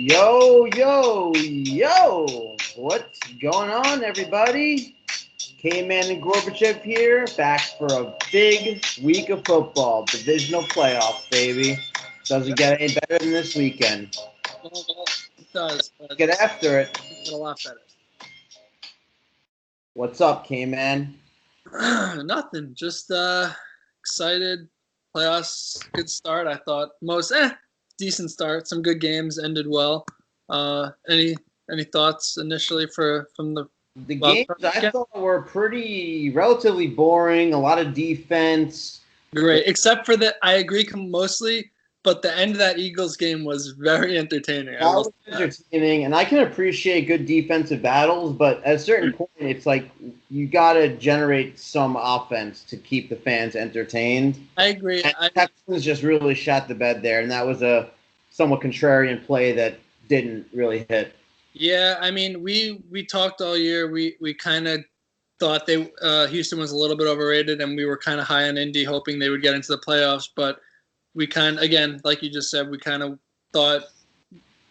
Yo, yo, yo! What's going on, everybody? Kman and Gorbachev here, back for a big week of football. Divisional playoffs, baby. Doesn't get any better than this weekend. Well, it does. But Get after it. it's a lot better. What's up, Kman? Nothing. Just excited. Playoffs, good start. I thought decent start. Some good games ended well. Any thoughts initially from the The games I thought were pretty relatively boring. A lot of defense. Great, except for I agree mostly, but the end of that Eagles game was very entertaining. That was entertaining, and I can appreciate good defensive battles, but at a certain point, it's like you got to generate some offense to keep the fans entertained. I agree. And Texans just really shot the bed there, and that was a somewhat contrarian play that didn't really hit. Yeah, I mean, we talked all year. We kind of thought Houston was a little bit overrated, and we were kind of high on Indy, hoping they would get into the playoffs. But we kind of, again, like you just said, we kind of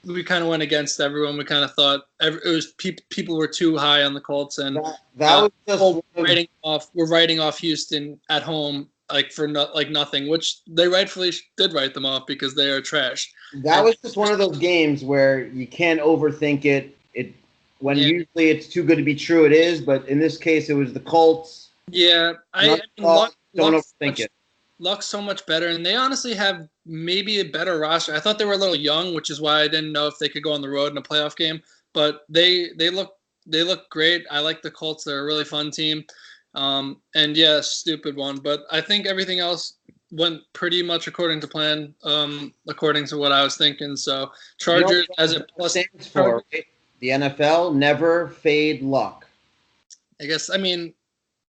went against everyone. We kind of thought it was people were too high on the Colts, and that was just we're writing off Houston at home for nothing, which they rightfully did write them off because they are trash. That was just one of those games where you can't overthink it. Usually it's too good to be true, it is. But in this case, it was the Colts. Yeah, don't overthink it. Luck's so much better, and they honestly have maybe a better roster. I thought they were a little young, which is why I didn't know if they could go on the road in a playoff game. But they look great. I like the Colts. They're a really fun team. And yeah, stupid one. But I think everything else went pretty much according to plan, according to what I was thinking. So Chargers as a plus stands for the NFL never fade luck. I guess, I mean,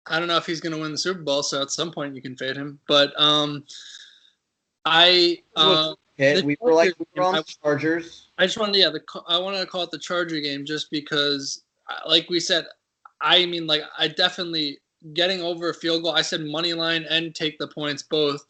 I don't know if he's going to win the Super Bowl, so at some point you can fade him. But we were on the Chargers. I just wanted, I wanted to call it the Charger game just because, like we said, I mean, like I definitely getting over a field goal. I said money line and take the points both.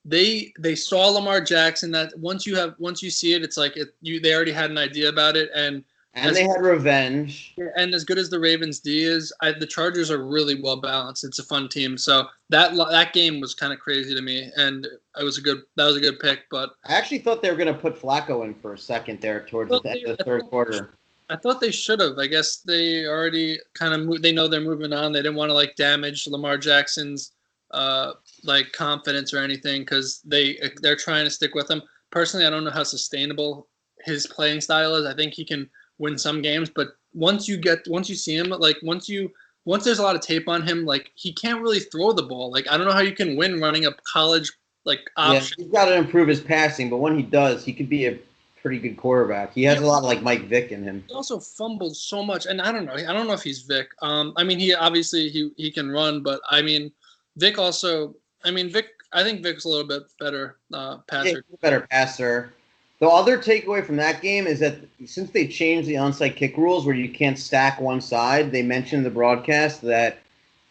They saw Lamar Jackson. That once you see it, it's like they already had an idea about it, and they had revenge. And as good as the Ravens D is, the Chargers are really well balanced. It's a fun team. So that game was kind of crazy to me, and that was a good pick. But I actually thought they were going to put Flacco in for a second there towards the end of the third quarter. I thought they should have. I guess they already kind of they know they're moving on. They didn't want to damage Lamar Jackson's confidence or anything because they're trying to stick with him. Personally, I don't know how sustainable his playing style is. I think he can win some games, but once you see him, once there's a lot of tape on him, he can't really throw the ball. I don't know how you can win running a college option. Yeah, he's got to improve his passing, but when he does, he could be a pretty good quarterback. He has a lot like Mike Vick in him. He also fumbles so much, and I don't know if he's Vick. I mean, he obviously he can run, but I mean, Vick also. I mean, Vick. I think Vick's a little bit better passer. Yeah, he's a better passer. The other takeaway from that game is that since they changed the onside kick rules where you can't stack one side, they mentioned in the broadcast that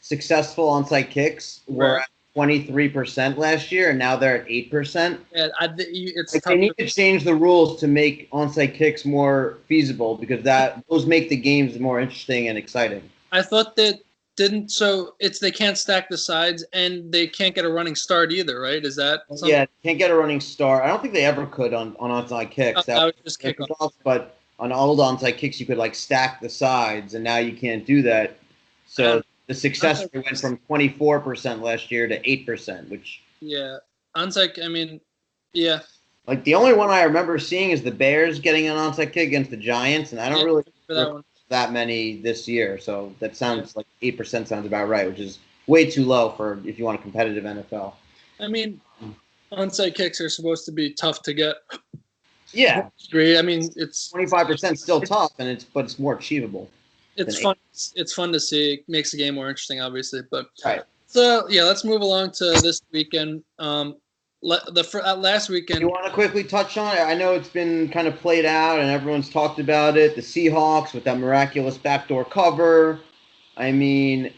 successful onside kicks were at 23% last year, and now they're at 8%. Yeah, they need to change the rules to make onside kicks more feasible because those make the games more interesting and exciting. I thought that they can't stack the sides and they can't get a running start either, right? Is that something? Yeah, can't get a running start. I don't think they ever could on onside kicks. That was just kick off. But on old onside kicks, you could stack the sides, and now you can't do that. So the success rate went from 24% last year to 8%, which onside. I mean, yeah. The only one I remember seeing is the Bears getting an onside kick against the Giants, and I don't really remember that many this year. So that sounds like 8% sounds about right, which is way too low for if you want a competitive NFL. I mean, onside kicks are supposed to be tough to get. Yeah, agree. I mean, it's 25% still tough, but it's more achievable. It's fun. It's fun to see. It makes the game more interesting, obviously. But right. So let's move along to this weekend. Last weekend. You want to quickly touch on it? I know it's been kind of played out, and everyone's talked about it. The Seahawks with that miraculous backdoor cover. I mean,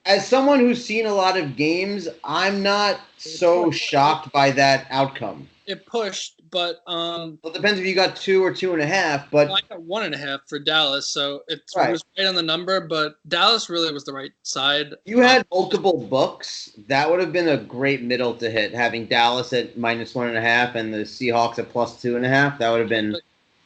as someone who's seen a lot of games, I'm not so shocked by that outcome. It pushed, but Well, it depends if you got 2 or 2.5. But well, I got 1.5 for Dallas, so it right. was right on the number. But Dallas really was the right side. You had multiple books. That would have been a great middle to hit. Having Dallas at -1.5 and the Seahawks at +2.5. That would have been.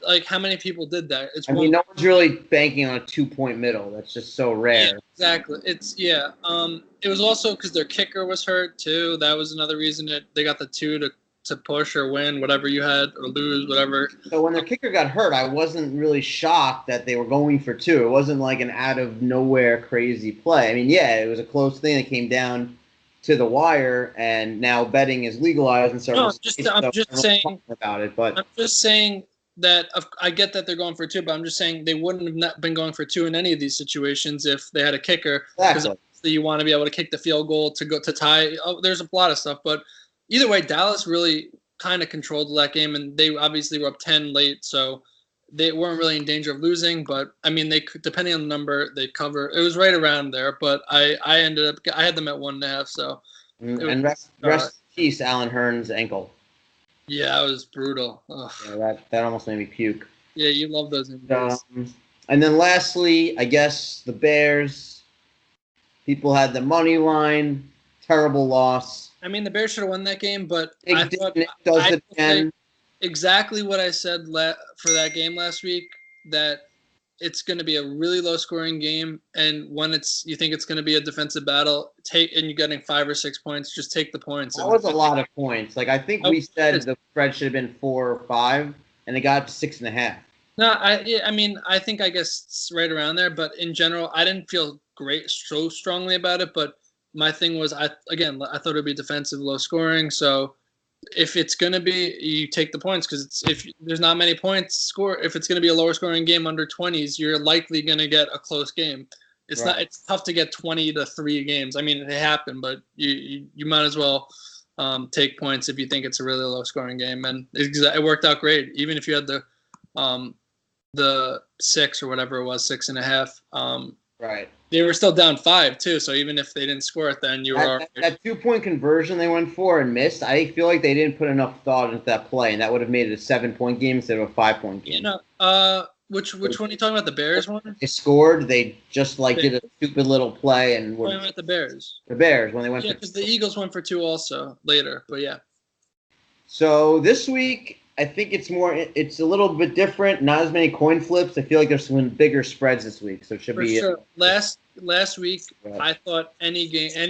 Like how many people did that? I mean, no one's really banking on a 2-point middle. That's just so rare. Yeah, exactly. It was also because their kicker was hurt too. That was another reason that they got the 2 to push or win whatever you had or lose whatever. So when their kicker got hurt, I wasn't really shocked that they were going for 2. It wasn't like an out of nowhere crazy play. I mean, yeah, it was a close thing that came down to the wire, and now betting is legalized in several states. I'm just saying about it, but I'm just saying that I get that they're going for 2, but I'm just saying they wouldn't have not been going for 2 in any of these situations if they had a kicker. Because obviously you want to be able to kick the field goal to go to tie. Oh, there's a lot of stuff, but either way, Dallas really kind of controlled that game, and they obviously were up 10 late, so they weren't really in danger of losing. But I mean, they depending on the number they cover, it was right around there. But I had them at 1.5. So and rest in peace, Alan Hearn's ankle. Yeah, it was brutal. Ugh. Yeah, that almost made me puke. Yeah, you love those injuries. And then lastly, I guess the Bears. People had the money line. Terrible loss. I mean, the Bears should have won that game, but I thought exactly what I said for that game last week, that it's going to be a really low-scoring game, and when you think it's going to be a defensive battle, and you're getting 5 or 6 points, just take the points. That was a lot of points. Like I think we said the spread should have been 4 or 5, and it got to 6.5. No, I think I guess it's right around there, but in general, I didn't feel so strongly about it. But my thing was, I thought it would be defensive, low-scoring, so. If it's going to be, you take the points because if there's not many points score, if it's going to be a lower scoring game under 20s, you're likely going to get a close game. It's not. It's tough to get 20-3 games. I mean, they happen, but you might as well take points if you think it's a really low scoring game. And it worked out great, even if you had the 6 or whatever it was, 6.5. Right. They were still down 5 too, so even if they didn't score it, then you were that 2-point conversion they went for and missed. I feel like they didn't put enough thought into that play, and that would have made it a 7-point game instead of a 5-point game. Which one are you talking about? The Bears one? They scored. They just did a stupid little play and were at the Bears. The Bears when they went. Yeah, because the Eagles went for 2 also later, but yeah. So this week, I think it's a little bit different. Not as many coin flips. I feel like there's some bigger spreads this week, so it should be. Sure. Last week, I thought any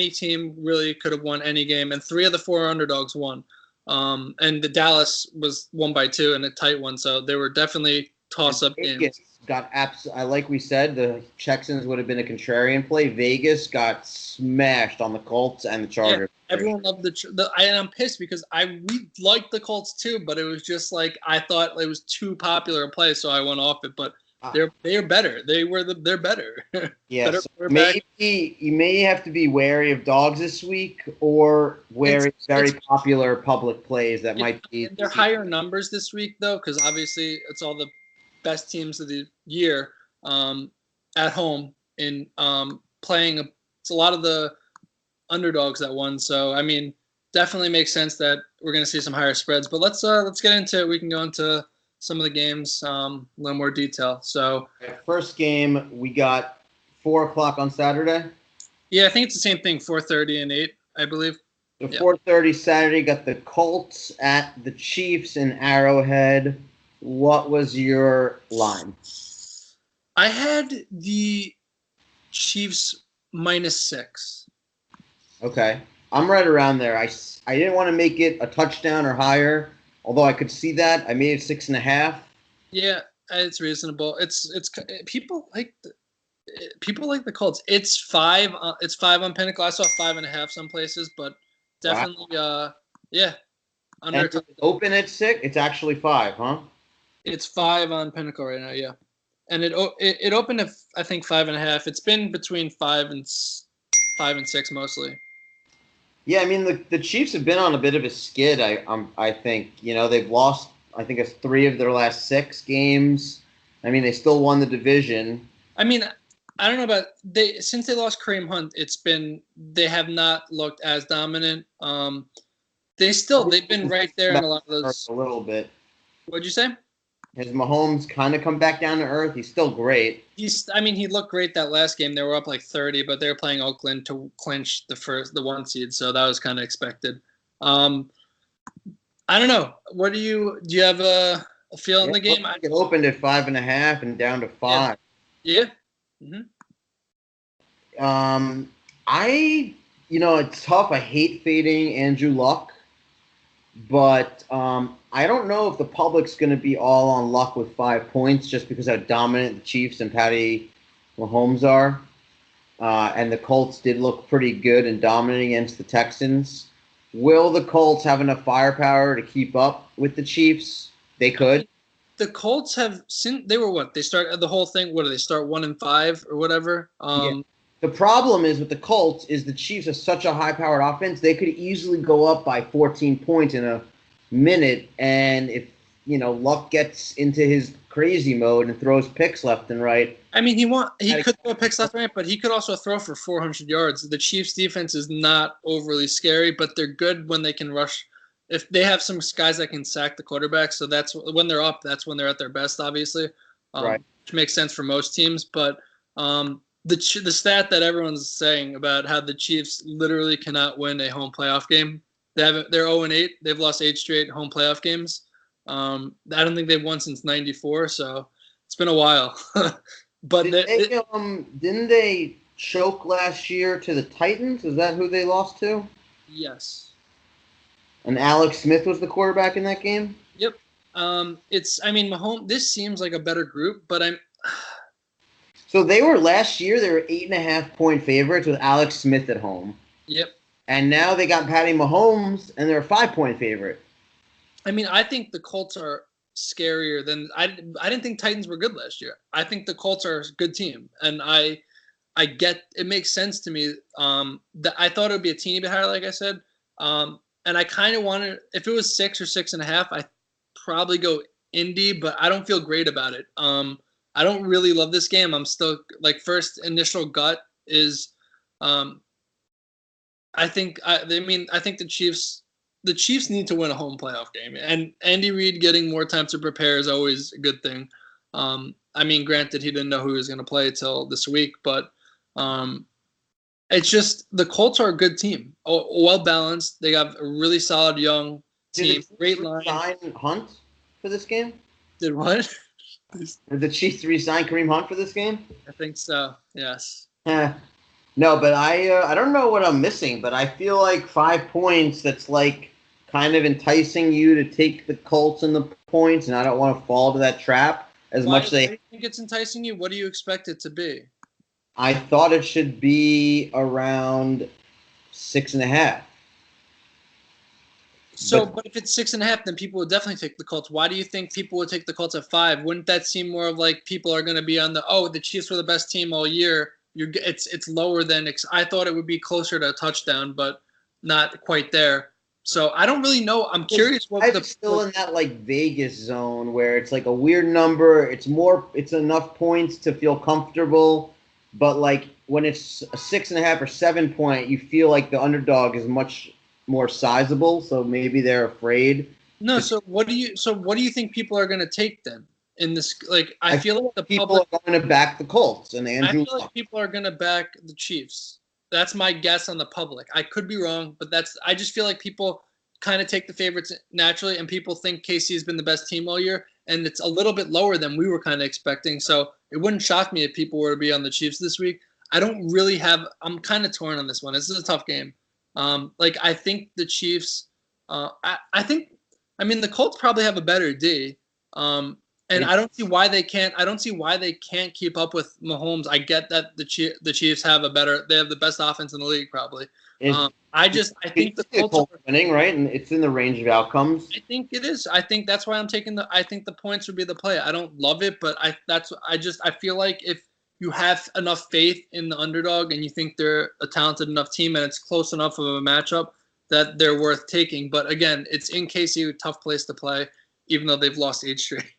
team really could have won any game, and 3 of the 4 underdogs won. And the Dallas was won by 2 and a tight one, so they were definitely toss-up games. Like we said, the Texans would have been a contrarian play. Vegas got smashed on the Colts and the Chargers. Yeah, everyone loved and I'm pissed because we liked the Colts too, but it was just like I thought it was too popular a play, so I went off it. But they're better. They're better. Yeah, so maybe you may have to be wary of dogs this week, or very popular public plays that might be. They're higher numbers this week though, because obviously it's all the best teams of the year at home in playing. It's a lot of the underdogs that won. So I mean, definitely makes sense that we're going to see some higher spreads. But let's get into it. We can go into some of the games a little more detail. So first game we got 4:00 on Saturday. Yeah, I think it's the same thing. 4:30 and 8, I believe. So 4:30 Saturday got the Colts at the Chiefs in Arrowhead. What was your line? I had the Chiefs -6. Okay. I'm right around there. I didn't want to make it a touchdown or higher, although I could see that. I made it 6.5. Yeah, it's reasonable. It's people like the Colts. It's 5. It's 5 on Pinnacle. I saw 5.5 some places, but definitely, yeah. And open at 6. It's actually 5, huh? It's 5 on Pinnacle right now. Yeah, and it opened at I think 5.5. It's been between 5 and 6 mostly. Yeah, I mean the Chiefs have been on a bit of a skid. I think they've lost. I think it's 3 of their last 6 games. I mean they still won the division. I mean I don't know about since they lost Kareem Hunt. They have not looked as dominant. they've been right there in a lot of those. A little bit. What'd you say? Has Mahomes kind of come back down to earth? He's still great. He looked great that last game. They were up like 30, but they were playing Oakland to clinch the 1 seed, so that was kind of expected. I don't know. Do you have a feel in the game? It opened at 5.5 and down to 5. Yeah. Mm-hmm. It's tough. I hate fading Andrew Luck, but I don't know if the public's going to be all on Luck with 5 points just because how dominant the Chiefs and Patty Mahomes are. And the Colts did look pretty good and dominant against the Texans. Will the Colts have enough firepower to keep up with the Chiefs? They could. The Colts have they were what? They start the whole thing. What do they start 1-5 or whatever? Yeah. The problem is with the Colts is the Chiefs are such a high-powered offense. They could easily go up by 14 points in a minute, and if Luck gets into his crazy mode and throws picks left and right. I mean, he could throw picks left and right, but he could also throw for 400 yards. The Chiefs' defense is not overly scary, but they're good when they can rush. If they have some guys that can sack the quarterback, so that's when they're up. That's when they're at their best, obviously, right. Which makes sense for most teams. But the stat that everyone's saying about how the Chiefs literally cannot win a home playoff game. They're 0-8. They've lost 8 straight home playoff games. I don't think they've won since '94, so it's been a while. But didn't they choke last year to the Titans? Is that who they lost to? Yes. And Alex Smith was the quarterback in that game? Yep. Mahomes, this seems like a better group, but So they were last year, they were 8.5-point favorites with Alex Smith at home. Yep. And now they got Patty Mahomes, and they're a 5-point favorite. I think the Colts are scarier than I didn't think Titans were good last year. I think the Colts are a good team, and I get it makes sense to me. That I thought it would be a teeny bit higher, like I said. And I kind of wanted, if it was 6 or 6.5, I'd probably go Indy, but I don't feel great about it. I don't really love this game. I'm still first initial gut is, I think the Chiefs need to win a home playoff game, and Andy Reid getting more time to prepare is always a good thing. Granted, he didn't know who he was going to play till this week, but it's just the Colts are a good team, well balanced. They have a really solid young team. Great line. Sign Hunt for this game? Did what? Did the Chiefs re-sign Kareem Hunt for this game? I think so. Yes. No, but I don't know what I'm missing, but I feel like 5 points. That's kind of enticing you to take the Colts and the points, and I don't want to fall to that trap as much as Why do you think it's enticing you? What do you expect it to be? I thought it should be around 6.5. But if it's 6.5, then people would definitely take the Colts. Why do you think people would take the Colts at 5? Wouldn't that seem more of people are going to be on the Chiefs were the best team all year? It's lower than I thought it would be closer to a touchdown, but not quite there. So I don't really know. I'm curious I'm still in that Vegas zone where it's a weird number. It's enough points to feel comfortable, but when it's a 6.5 or 7 point, you feel like the underdog is much more sizable, so maybe they're afraid. No, so what do you think people are going to take then? In this, I feel like the people are going to back the Colts and Andrew. I feel like people are going to back the Chiefs. That's my guess on the public. I could be wrong, but I just feel like people kind of take the favorites naturally, and people think KC has been the best team all year, and it's a little bit lower than we were kind of expecting. So it wouldn't shock me if people were to be on the Chiefs this week. I'm kind of torn on this one. This is a tough game. I think the Chiefs. The Colts probably have a better D. And I don't see why they can't. I don't see why they can't keep up with Mahomes. I get that the Chiefs have they have the best offense in the league, probably. I think the Colts are winning, right? And it's in the range of outcomes. I think it is. I think that's why I'm taking I think the points would be the play. I don't love it, but I feel like if you have enough faith in the underdog and you think they're a talented enough team and it's close enough of a matchup that they're worth taking. But again, it's in KC, a tough place to play, even though they've lost 8 straight.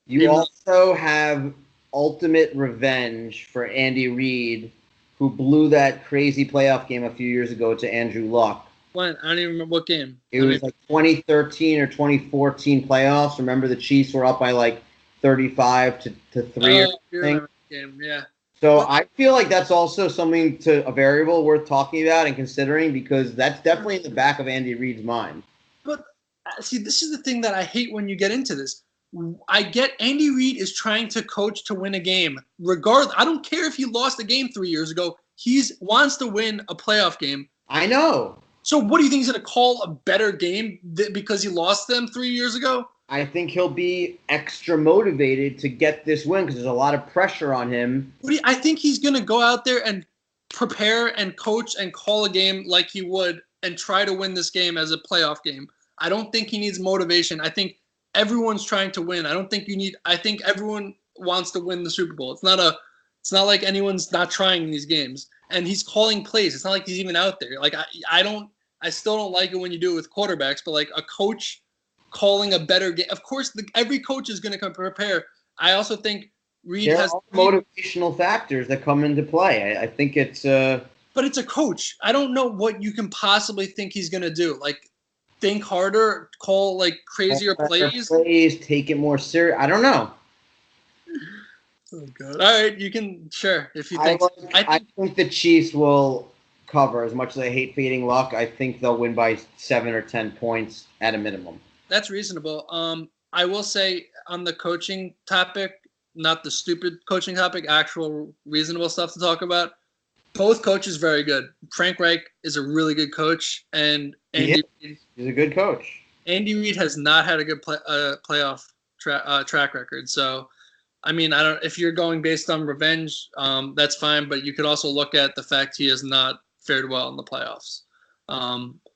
You also have ultimate revenge for Andy Reid, who blew that crazy playoff game a few years ago to Andrew Luck. When? I don't even remember what game. It was like 2013 or 2014 playoffs. Remember the Chiefs were up by like 35 to 3 or Oh, I something. remember the game. Yeah. So I feel like that's also something a variable worth talking about and considering because that's definitely in the back of Andy Reid's mind. But see, this is the thing that I hate when you get into this. I get Andy Reid is trying to coach to win a game. Regardless, I don't care if he lost a game 3 years ago. He wants to win a playoff game. I know. So what do you think he's going to call a better game because he lost them 3 years ago? I think he'll be extra motivated to get this win because there's a lot of pressure on him. I think he's going to go out there and prepare and coach and call a game like he would and try to win this game as a playoff game. I don't think he needs motivation. I think everyone's trying to win. I think everyone wants to win the Super Bowl. It's not like anyone's not trying in these games. And he's calling plays. It's not like he's even out there. Like I still don't like it when you do it with quarterbacks, but like a coach calling a better game. Of course, every coach is going to come prepare. I also think Reid has motivational factors that come into play. I think it's but it's a coach. I don't know what you can possibly think he's going to do. Like think harder, call like crazier plays, take it more serious. I don't know. Oh god! All right, you can sure if you think. I think the Chiefs will cover. As much as I hate fading luck, I think they'll win by 7 or 10 points at a minimum. That's reasonable. I will say on the coaching topic, not the stupid coaching topic, actual reasonable stuff to talk about. Both coaches very good. Frank Reich is a really good coach, and Andy Reid, he's a good coach. Andy Reid has not had a good playoff track record. So, I mean, I don't. If you're going based on revenge, that's fine. But you could also look at the fact he has not fared well in the playoffs.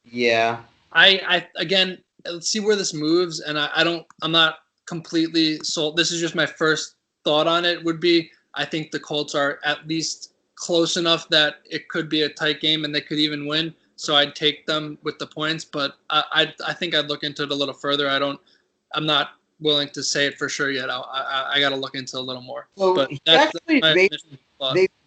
Yeah. I again, let's see where this moves, and I'm not completely sold. This is just my first thought on it. Would be I think the Colts are at least close enough that it could be a tight game and they could even win. So I'd take them with the points, but I think I'd look into it a little further. I'm not willing to say it for sure yet. I got to look into it a little more. So but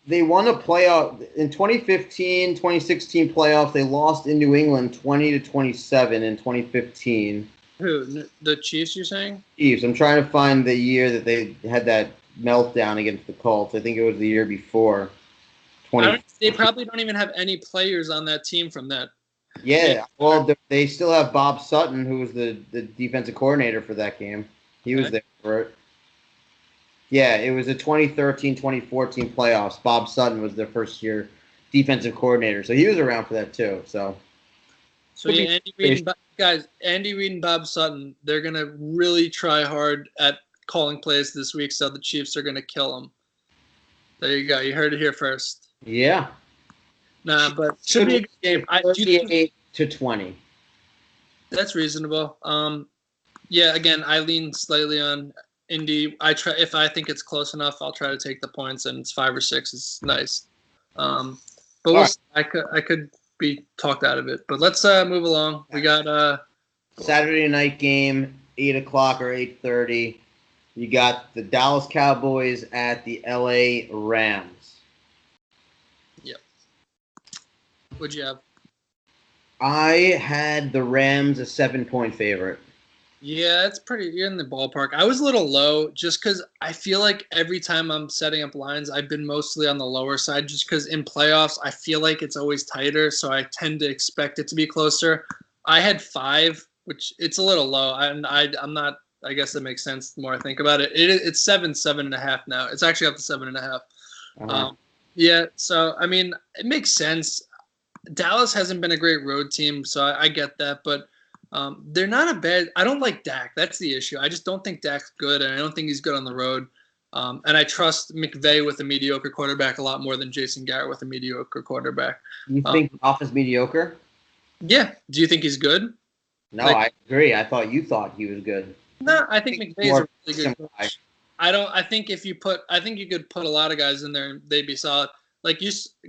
they won a playoff in 2015, 2016 playoffs. They lost in New England 20-27 in 2015. Who? The Chiefs, you're saying? Chiefs. I'm trying to find the year that they had that meltdown against the Colts. I think it was the year before. They probably don't even have any players on that team from that. Yeah, well, they still have Bob Sutton, who was the defensive coordinator for that game. He was there for it. Yeah, it was the 2013-2014 playoffs. Bob Sutton was their first-year defensive coordinator, so he was around for that too. So yeah, Andy Reid and Bob Sutton, they're gonna really try hard at calling plays this week, so the Chiefs are gonna kill them. There you go. You heard it here first. Yeah. Nah, but should be a good game. 38-20. That's reasonable. Yeah. Again, I lean slightly on Indy. If I think it's close enough, I'll try to take the points, and it's 5 or 6. It's nice. But I could be talked out of it. But let's move along. We got Saturday night game, 8:00 or 8:30. You got the Dallas Cowboys at the LA Rams. Yep. What'd you have? I had the Rams a 7-point favorite. Yeah, you're in the ballpark. I was a little low just because I feel like every time I'm setting up lines, I've been mostly on the lower side just because in playoffs, I feel like it's always tighter. So I tend to expect it to be closer. I had 5, which it's a little low. I'm not. I guess that makes sense the more I think about it. It's 7.5 now. It's actually up to 7.5. Uh-huh. Yeah, so, I mean, it makes sense. Dallas hasn't been a great road team, so I get that. But they're not a bad – I don't like Dak. That's the issue. I just don't think Dak's good, and I don't think he's good on the road. And I trust McVay with a mediocre quarterback a lot more than Jason Garrett with a mediocre quarterback. You think Goff is mediocre? Yeah. Do you think he's good? No, I agree. I thought you thought he was good. No, I think McVay's a really good coach. I think you could put a lot of guys in there and they'd be solid. Like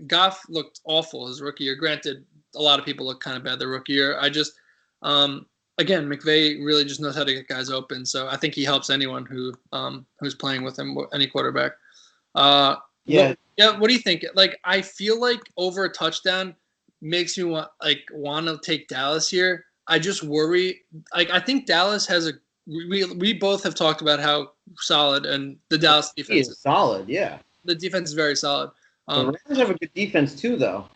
Goff looked awful his rookie year. Granted, a lot of people look kind of bad their rookie year. I just, again, McVay really just knows how to get guys open. So I think he helps anyone who's playing with him, any quarterback. Yeah. What do you think? Like, I feel like over a touchdown, makes me want to take Dallas here. I just worry. I think Dallas has a. We both have talked about how solid and the Dallas defense is solid. Yeah, the defense is very solid. the Rams have a good defense too, though.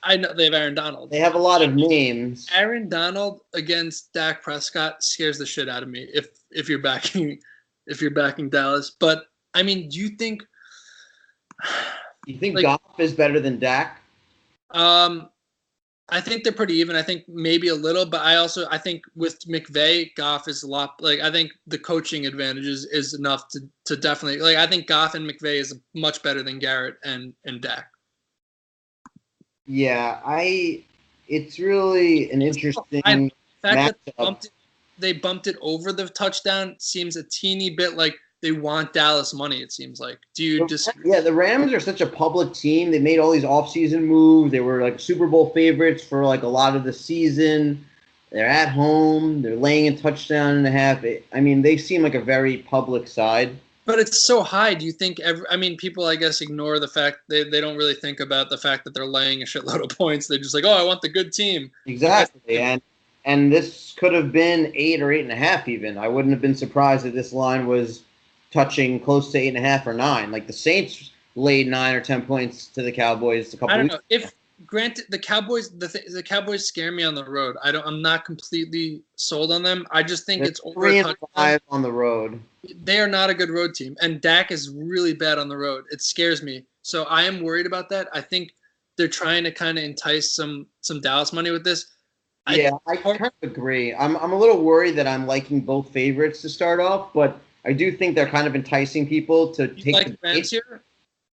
I know they have Aaron Donald. They have a lot of names. Aaron Donald against Dak Prescott scares the shit out of me if you're backing Dallas. But I mean, do you think Goff is better than Dak? I think they're pretty even. I think maybe a little, but I think with McVay, Goff is a lot. I think the coaching advantages is enough to definitely I think Goff and McVay is much better than Garrett and Dak. Yeah, it's really an interesting the fact matchup. that they bumped it over the touchdown seems a teeny bit like they want Dallas money, it seems like. Do you disagree? Yeah, the Rams are such a public team. They made all these offseason moves. They were like Super Bowl favorites for like a lot of the season. They're at home. They're laying a touchdown and a half. They seem like a very public side. But it's so high. Do you think people, I guess, ignore the fact they don't really think about the fact that they're laying a shitload of points. They're just like, oh, I want the good team. Exactly. And this could have been 8 or 8.5 even. I wouldn't have been surprised if this line was touching close to 8.5 or 9. Like the Saints laid 9 or 10 points to the Cowboys a couple weeks ago. If granted, the Cowboys, the Cowboys scare me on the road. I'm not completely sold on them. I just think it's over 3-5 on the road. They are not a good road team, and Dak is really bad on the road. It scares me, so I am worried about that. I think they're trying to kind of entice some Dallas money with this. I kind of agree. I'm a little worried that I'm liking both favorites to start off, but I do think they're kind of enticing people to take the Rams here.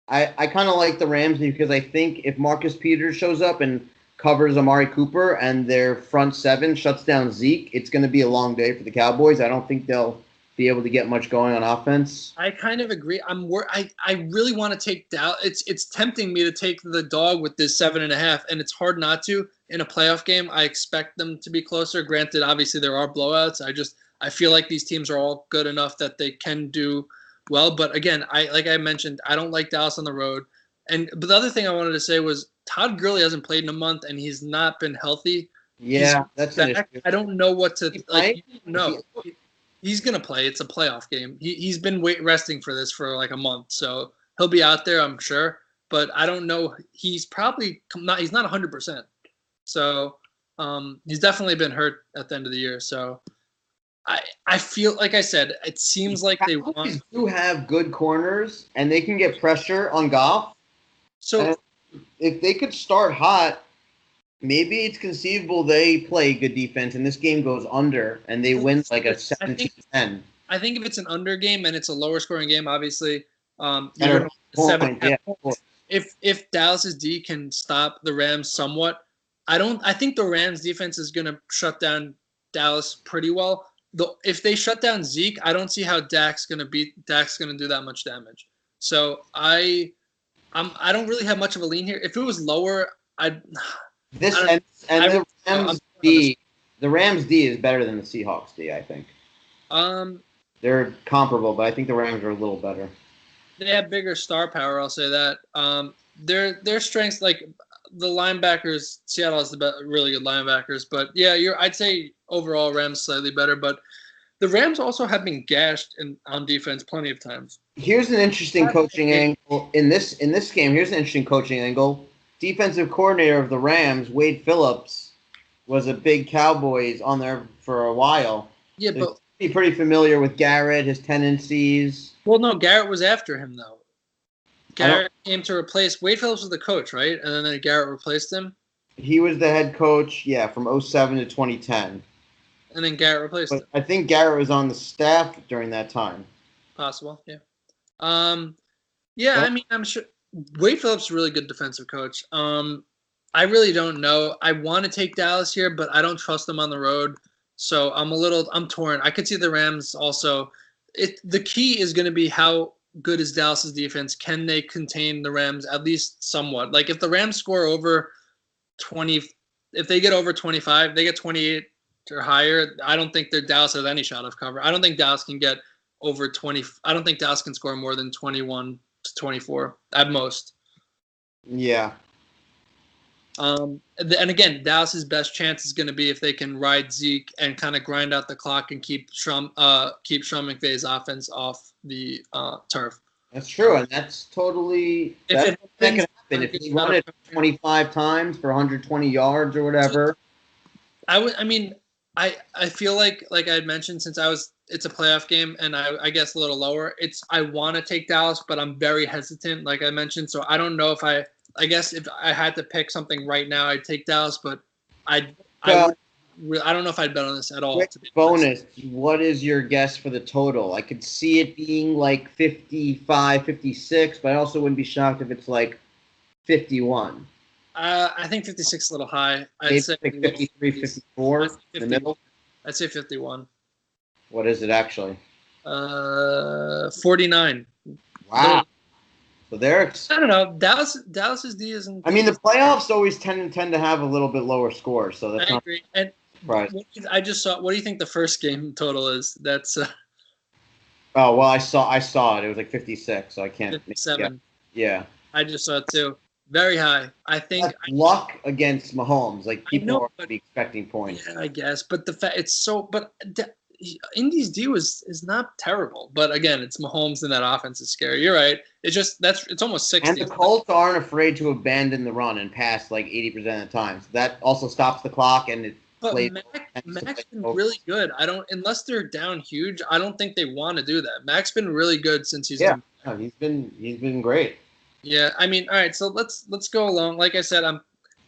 I kind of like the Rams because I think if Marcus Peters shows up and covers Amari Cooper and their front seven shuts down Zeke, it's going to be a long day for the Cowboys. I don't think they'll be able to get much going on offense. I kind of agree. I really want to take Dallas. It's tempting me to take the dog with this 7.5, and it's hard not to in a playoff game. I expect them to be closer. Granted, obviously there are blowouts. I feel like these teams are all good enough that they can do well. But again, like I mentioned, I don't like Dallas on the road. But the other thing I wanted to say was Todd Gurley hasn't played in a month, and he's not been healthy. Yeah, that's an issue. I don't know what to like. No, he's gonna play. It's a playoff game. He's been resting for this for like a month, so he'll be out there, I'm sure. But I don't know. He's probably not. He's not 100%. So he's definitely been hurt at the end of the year. So I feel like I said, it seems like they do have good corners and they can get pressure on Goff. So if they could start hot, maybe it's conceivable they play good defense and this game goes under and they win like a 17-10. I think if it's an under game and it's a lower scoring game, obviously, if Dallas's D can stop the Rams somewhat, I think the Rams defense is going to shut down Dallas pretty well. If they shut down Zeke, I don't see how Dak's going to do that much damage. So I don't really have much of a lean here. If it was lower, the Rams D is better than the Seahawks D, I think. They're comparable, but I think the Rams are a little better. They have bigger star power, I'll say that. Their strengths, like the linebackers, Seattle has really good linebackers, but yeah, I'd say overall Rams slightly better, but the Rams also have been gashed on defense plenty of times. Here's an interesting coaching angle in this game. Here's an interesting coaching angle. Defensive coordinator of the Rams, Wade Phillips, was a big Cowboys on there for a while. Yeah, but he's pretty familiar with Garrett, his tendencies. Well, no, Garrett was after him though. Garrett came to replace Wade Phillips was the coach, right? And then Garrett replaced him. He was the head coach, from 2007 to 2010. And then Garrett replaced him. I think Garrett was on the staff during that time. Possible, yeah. I'm sure Wade Phillips is a really good defensive coach. I really don't know. I want to take Dallas here, but I don't trust them on the road. So I'm torn. I could see the Rams also. The key is going to be how good is Dallas's defense. Can they contain the Rams at least somewhat? Like if the Rams score over 20, if they get over 25, they get 28 or higher, I don't think Dallas has any shot of cover. I don't think Dallas can get over 20. I don't think Dallas can score more than 21 to 24 at most. Yeah. And again, Dallas's best chance is going to be if they can ride Zeke and kind of grind out the clock and keep Sean McVay's offense off the turf. That's true, and that's totally that can happen if you run it 25 times for 120 yards or whatever. I feel like I had mentioned, since it's a playoff game and I guess a little lower. I want to take Dallas, but I'm very hesitant, like I mentioned. So I don't know if I guess if I had to pick something right now, I'd take Dallas, but I don't know if I'd bet on this at all. Quick bonus, what is your guess for the total? I could see it being like 55, 56, but I also wouldn't be shocked if it's like 51. I think 56 is a little high. I'd say 53, 54 in the middle. I'd say 51. What is it actually? 49. Wow. So I don't know. Dallas's D isn't. I mean, the playoffs always tend to have a little bit lower scores, so that's I agree. And I just saw. What do you think the first game total is? That's. Oh well, I saw it. It was like 56, so I can't. 57. Yeah. I just saw it too. Very high. I think that's luck against Mahomes. Like people are expecting points. Yeah, I guess, but the fact it's so. But Indy's D is not terrible, but again, it's Mahomes and that offense is scary. You're right. It's almost 60. And the Colts aren't afraid to abandon the run and pass like 80% of the time. So that also stops the clock and it. But Mac's been really good. Unless they're down huge, I don't think they want to do that. Mac's been really good since he's he's been great. Yeah, I mean, all right. So let's go along. Like I said,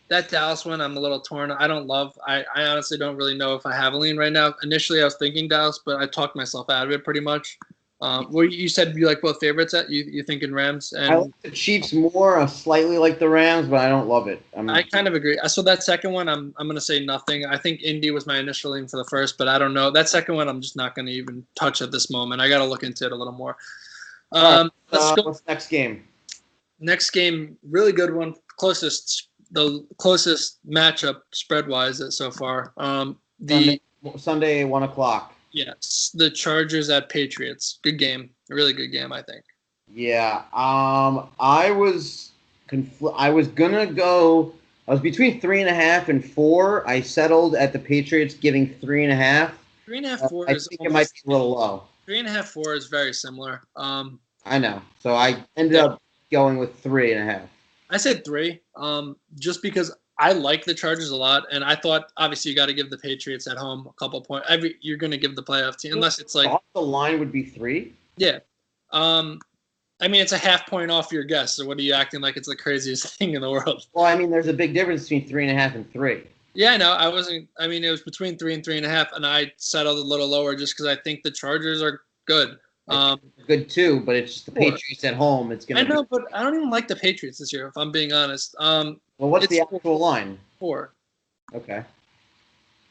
that Dallas one, I'm a little torn. I don't love. I honestly don't really know if I have a lean right now. Initially, I was thinking Dallas, but I talked myself out of it pretty much. Well, you said you like both favorites. You thinking Rams and I like the Chiefs more. Slightly like the Rams, but I don't love it. I kind of agree. So that second one, I'm gonna say nothing. I think Indy was my initial lean for the first, but I don't know. That second one, I'm just not gonna even touch at this moment. I got to look into it a little more. Let's go. What's next game? Next game, really good one. The closest matchup spread wise so far. Sunday 1:00. Yes, the Chargers at Patriots. Good game, a really good game, I think. Yeah. I was gonna go. I was between 3.5 and 4. I settled at the Patriots giving 3.5. 3.5, 4 I think it might be a little low. 3.5, 4 is very similar. I know. So I ended up going with 3.5. I said 3, just because I like the Chargers a lot, and I thought obviously you got to give the Patriots at home a couple points. You're going to give the playoff team unless it's like the line would be 3. Yeah, I mean it's a half point off your guess. So what are you acting like it's the craziest thing in the world? Well, I mean there's a big difference between 3.5 and 3. Yeah, I know. It was between 3 and 3.5, and I settled a little lower just because I think the Chargers are good. Good too, but it's just the Patriots at home. It's gonna. I know, but I don't even like the Patriots this year, if I'm being honest. Well, what's the actual line? 4. Okay.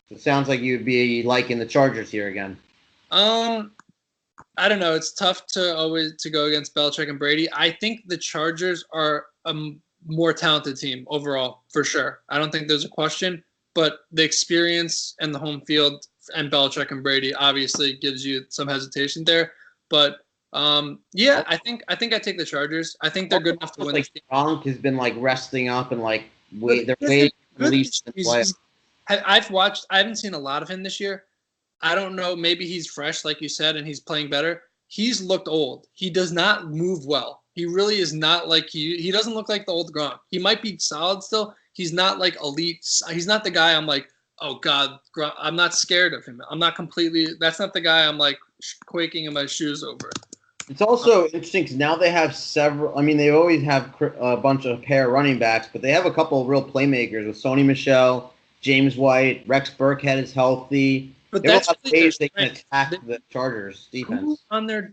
So it sounds like you'd be liking the Chargers here again. I don't know. It's tough to always go against Belichick and Brady. I think the Chargers are a more talented team overall, for sure. I don't think there's a question, but the experience and the home field and Belichick and Brady obviously gives you some hesitation there. But yeah, I think I take the Chargers. I think they're good enough to win. Like Gronk has been like resting up and like they're waiting to release the play. I haven't seen a lot of him this year. I don't know. Maybe he's fresh, like you said, and he's playing better. He's looked old. He does not move well. He really is not like he doesn't look like the old Gronk. He might be solid still. He's not like elite. He's not the guy I'm like, oh God, I'm not scared of him. I'm not completely. That's not the guy I'm like quaking in my shoes over. It's also interesting because now they have several. I mean, they always have a bunch of pair running backs, but they have a couple of real playmakers with Sony Michel, James White, Rex Burkhead is healthy. But that's ways they can attack the Chargers defense.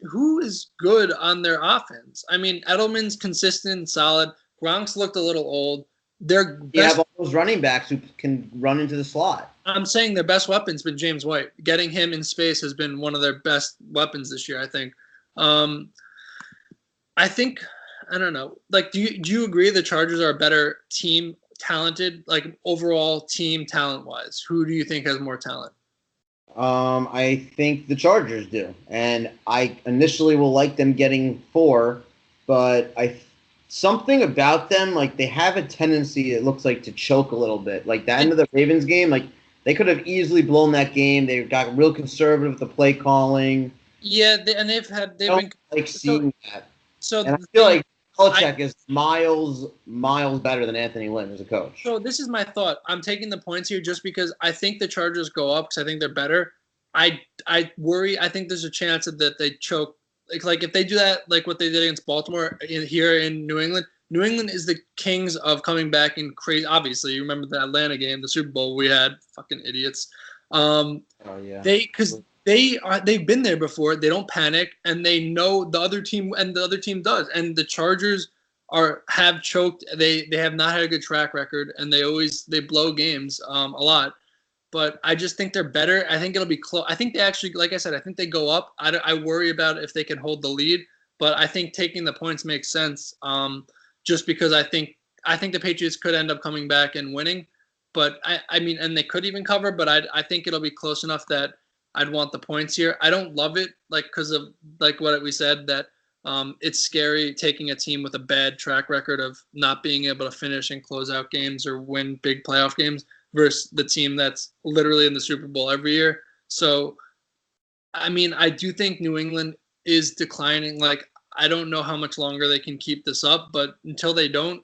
Who is good on their offense? I mean, Edelman's consistent, solid. Gronk's looked a little old. You have all those running backs who can run into the slot. I'm saying their best weapon's been James White. Getting him in space has been one of their best weapons this year, I think. I don't know. Like, do you agree the Chargers are a better team, talented, like overall team talent-wise? Who do you think has more talent? I think the Chargers do, and I initially will like them getting 4, but I something about them, like they have a tendency, it looks like, to choke a little bit. Like the end of the Ravens game, like they could have easily blown that game. They got real conservative with the play calling. Yeah, they've been like seeing that. So And I feel like Belichick is miles better than Anthony Lynn as a coach. So this is my thought. I'm taking the points here just because I think the Chargers go up because I think they're better. I worry. I think there's a chance that they choke. Like if they do that, like what they did against Baltimore here in New England. New England is the kings of coming back in crazy. Obviously, you remember the Atlanta game, the Super Bowl we had. Fucking idiots. Oh yeah. They've been there before. They don't panic, and they know the other team, and the other team does. And the Chargers have choked. They have not had a good track record, and they blow games a lot. But I just think they're better. I think it'll be close. I think they actually, like I said, I think they go up. I worry about if they can hold the lead, but I think taking the points makes sense. Just because I think the Patriots could end up coming back and winning. But I mean, and they could even cover. But I think it'll be close enough that I'd want the points here. I don't love it, like because of like what we said that it's scary taking a team with a bad track record of not being able to finish and close out games or win big playoff games versus the team that's literally in the Super Bowl every year. So, I mean, I do think New England is declining. Like, I don't know how much longer they can keep this up, but until they don't,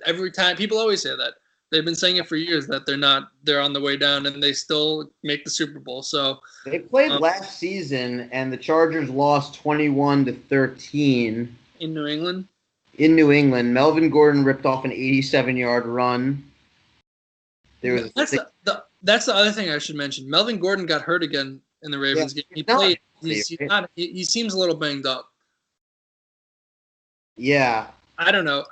every time people always say that. They've been saying it for years that they're on the way down and they still make the Super Bowl. So they played last season and the Chargers lost 21-13 in New England. Melvin Gordon ripped off an 87-yard run. That's the other thing I should mention. Melvin Gordon got hurt again in the Ravens game. He played. He seems a little banged up. Yeah. I don't know.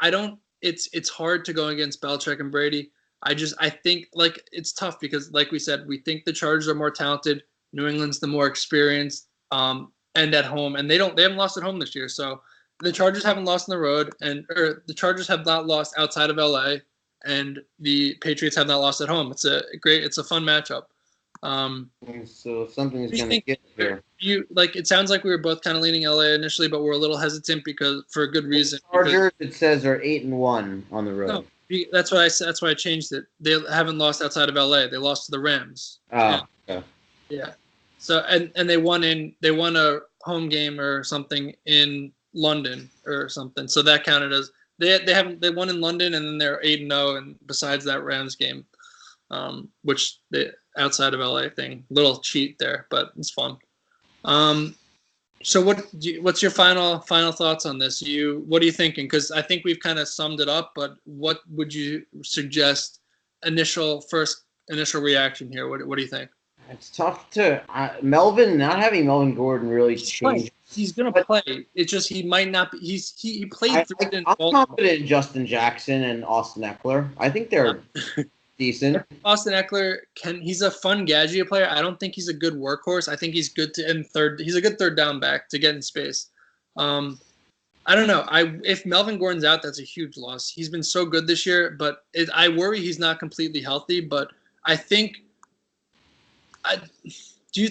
It's hard to go against Belichick and Brady. I think like it's tough because like we said, we think the Chargers are more talented. New England's the more experienced, and at home, and they haven't lost at home this year. So the Chargers haven't lost on the road, or the Chargers have not lost outside of LA, and the Patriots have not lost at home. It's a fun matchup. So something's gonna get here. It sounds like we were both kind of leaning LA initially, but we're a little hesitant because for a good reason. The Chargers, it says, are 8-1 on the road. No, that's what I said. That's why I changed it. They haven't lost outside of LA. They lost to the Rams. Oh, okay. Yeah. So and they won a home game or something in London or something. So that counted as they won in London and then they're 8-0 and besides that Rams game, which they outside of LA thing, little cheat there, but it's fun. So what's your final thoughts on this? What are you thinking? Because I think we've kind of summed it up, but what would you suggest? Initial reaction here. What do you think? It's tough to not having Melvin Gordon really changed. He's gonna play. It's just he might not be. He played through it in Baltimore. I'm confident in Justin Jackson and Austin Eckler. I think they're decent. Austin Eckler he's a fun gadget player. I don't think he's a good workhorse. I think he's good he's a good third down back to get in space. I don't know. If Melvin Gordon's out, that's a huge loss. He's been so good this year, but I worry he's not completely healthy. But I think I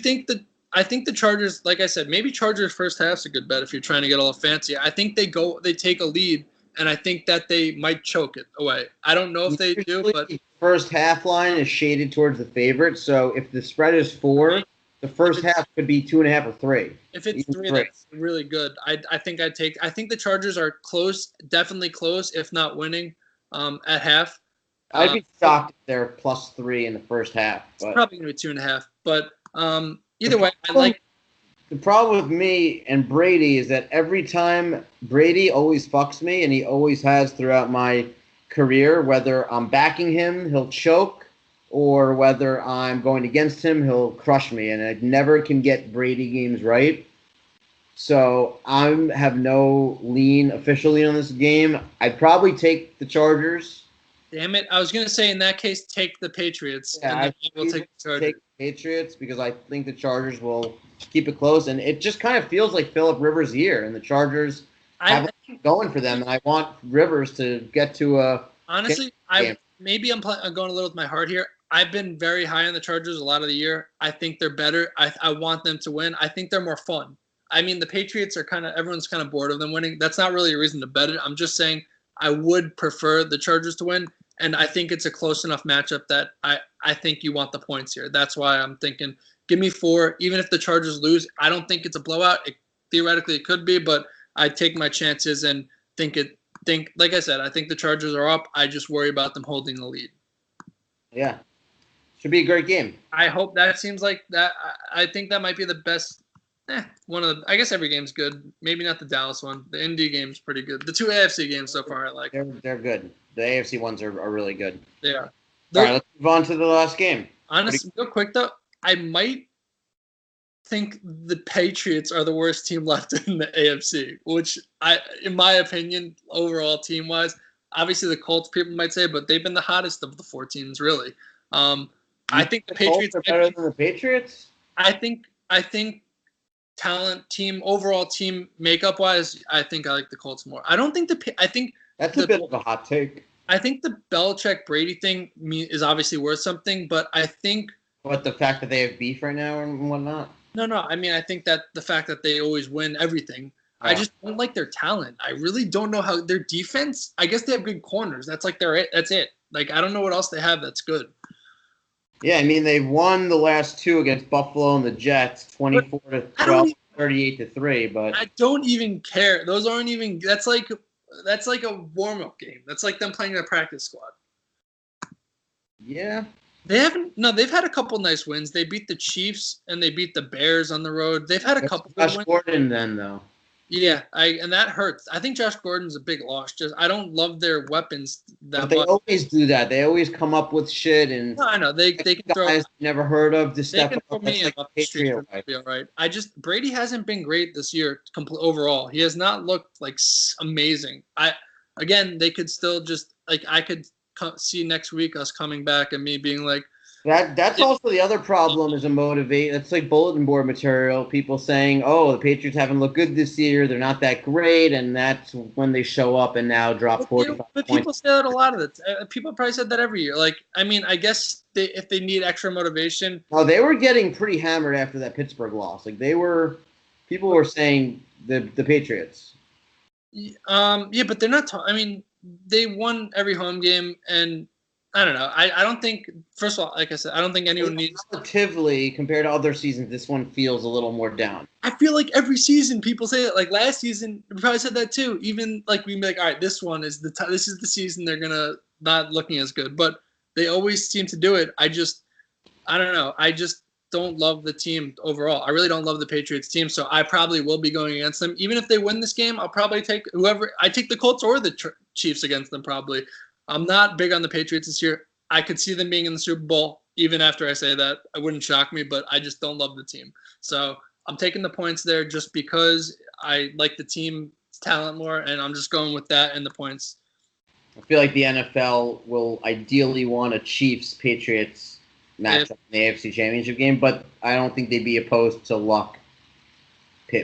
think the Chargers, like I said, maybe Chargers first half's a good bet if you're trying to get all fancy. I think they take a lead, and I think that they might choke it away. I don't know if they do, but first half line is shaded towards the favorite. So if the spread is 4, the first half could be 2.5 or 3. If it's 3, that's really good. I think the Chargers are close, definitely close, if not winning at half. I'd be shocked if they're +3 in the first half. But it's probably going to be 2.5. But either way, the problem with me and Brady is that every time Brady always fucks me, and he always has throughout my career, whether I'm backing him, he'll choke, or whether I'm going against him, he'll crush me, and I never can get Brady games right. So I have no lean officially on this game. I'd probably take the Chargers. Damn it. I was going to say, in that case, take the Patriots. Yeah, I will take the Chargers. Take the Patriots because I think the Chargers will keep it close. And it just kind of feels like Phillip Rivers' year. And the Chargers have it going for them. And I want Rivers to get to a honestly, I'm going a little with my heart here. I've been very high on the Chargers a lot of the year. I think they're better. I want them to win. I think they're more fun. I mean, the Patriots are everyone's kind of bored of them winning. That's not really a reason to bet it. I'm just saying I would prefer the Chargers to win, and I think it's a close enough matchup that I think you want the points here. That's why I'm thinking give me 4. Even if the Chargers lose, I don't think it's a blowout. Theoretically, it could be, but I take my chances and think like I said, I think the Chargers are up. I just worry about them holding the lead. Yeah. Should be a great game. I hope that seems like that. I think that might be the best. One of the. I guess every game's good. Maybe not the Dallas one. The Indy game's pretty good. The 2 AFC games so far I like. They're good. The AFC ones are really good. They are. All right, let's move on to the last game. Honestly, real quick though, I might think the Patriots are the worst team left in the AFC, which in my opinion, overall team-wise, obviously the Colts people might say, but they've been the hottest of the 4 teams, really. I think the Patriots are better than the Patriots. I think talent, overall team makeup-wise, I think I like the Colts more. I don't think I think that's a bit of a hot take. I think the Belichick Brady thing is obviously worth something, but I think. What, the fact that they have beef right now and whatnot? No. I mean, I think that the fact that they always win everything. Yeah. I just don't like their talent. I really don't know how their defense. I guess they have good corners. That's like that's it. Like I don't know what else they have that's good. Yeah, I mean they've won the last 2 against Buffalo and the Jets, 24-12, 38-3. But I don't even care. Those aren't even. That's like a warm-up game. That's like them playing their practice squad. Yeah. They've had a couple nice wins. They beat the Chiefs and they beat the Bears on the road. They've had a couple good wins. Josh Gordon then, though. Yeah, and that hurts. I think Josh Gordon's a big loss. I don't love their weapons that much. They always do that. They always come up with shit and. No, I know they can throw guys never heard of. They can throw me up the street for me to be all right. Brady hasn't been great this year overall. He has not looked like amazing. They could still just like I could see next week us coming back and me being like. That's also the other problem is a motivate. That's like bulletin board material. People saying, "Oh, the Patriots haven't looked good this year. They're not that great," and that's when they show up and now drop 45 points. But people say that a lot of it. People probably said that every year. Like, I mean, I guess if they need extra motivation. Oh, they were getting pretty hammered after that Pittsburgh loss. Like people were saying the Patriots. Yeah, but they're not. I mean, they won every home game and. I don't know. I don't think, first of all, like I said, I don't think anyone needs. Relatively, compared to other seasons, this one feels a little more down. I feel like every season people say it. Like last season, we probably said that too. Even like we'd be like, all right, this one is this is the season they're gonna not looking as good, but they always seem to do it. I don't know. I just don't love the team overall. I really don't love the Patriots team, so I probably will be going against them. Even if they win this game, I'll probably take whoever. I take the Colts or the Chiefs against them probably. I'm not big on the Patriots this year. I could see them being in the Super Bowl even after I say that. It wouldn't shock me, but I just don't love the team. So I'm taking the points there just because I like the team talent more, and I'm just going with that and the points. I feel like the NFL will ideally want a Chiefs-Patriots matchup in the AFC Championship game, but I don't think they'd be opposed to Luck